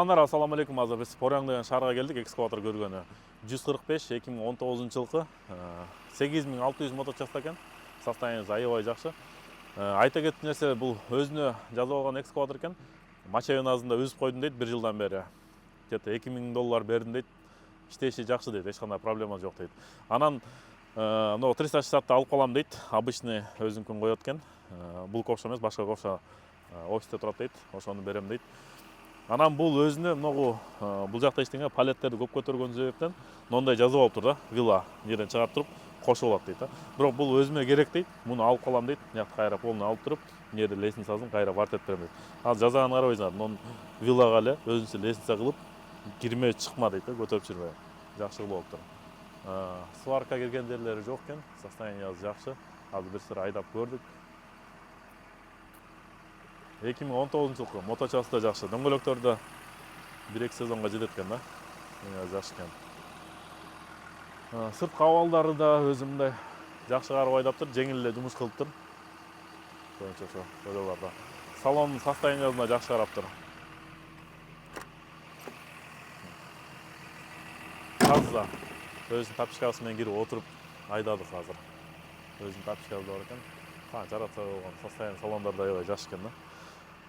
Туугандар, ассаламу алейкум. Азыр биз Поряң деген шаарга келдик, экскаватор көргөнү. 145 2019 жылкы 8600 моточаста экен. Состояниясы аябай жакшы. Айта кеткен нерсе, бул өзүнө жазып алган экскаватор экен. Мочевинасында үзүп койдум дейт 1 жылдан бери. Где-то $2000 бердим дейт. Иштеши жакшы дейт, эч кандай проблема жок дейт. Анан мына 360-ты алып калам дейт. Обычный өзүнкүн коёт экен. Бул ковша эмес, башка ковша офисте турат дейт. Ошону берем дейт. Анан бул өзүнө могу бул жакта эчтеке палеттерди көп көтөргөн себептен мондай жазып алыптыр да, вилла жерден чыгарып туруп кошуп алат дейт да. Бирок бул өзүмө керек дейт. Муну алып калам дейт. Мынакты кайра полный алып туруп, жерде лестницасын кайра вартеп берем дейт. Азыр жазганын карабайсыңар, монун виллага эле өзүнчө лестница кылып кирме чыкма дейт да, көтөрүп жүрбөй. Жакшы кылып алыптыр. Сварка кирген жерлери жок экен, состояниясы жакшы. Азыр бир сыра айдап көрдүк. 2019 жылкы моточасы да жакшы. Дөңгөлөктөрдө 1-2 сезонго жетет экен да. Жакшы экен. Сырткы абалдары да өзүмдөй жакшы карап айдаптыр, жеңил эле жумуш кылыптыр. Ошо ойлолордо. Салонун состояниясына жакшы караптыр. Таза. Өзүнүн тапчкасы менен кирип отуруп айдадык азыр. Өзүнүн тапчкасы бар экен. Канча жаратса болгон состояние салондору да аябай жакшы экен да.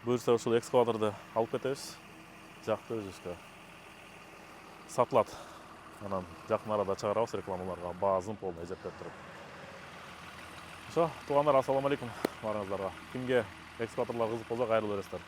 Буюрса ушул экскаваторду алып кетебиз. Жакты өзүбүзгө сатылат. Анан жакын арада чыгарабыз рекламаларга, баазын полный эзептеп туруп. Ошо, туугандар, ассаламу алейкум баарыңыздарга. Кимге экскаваторлор кызык болсо кайрылып бересиздер.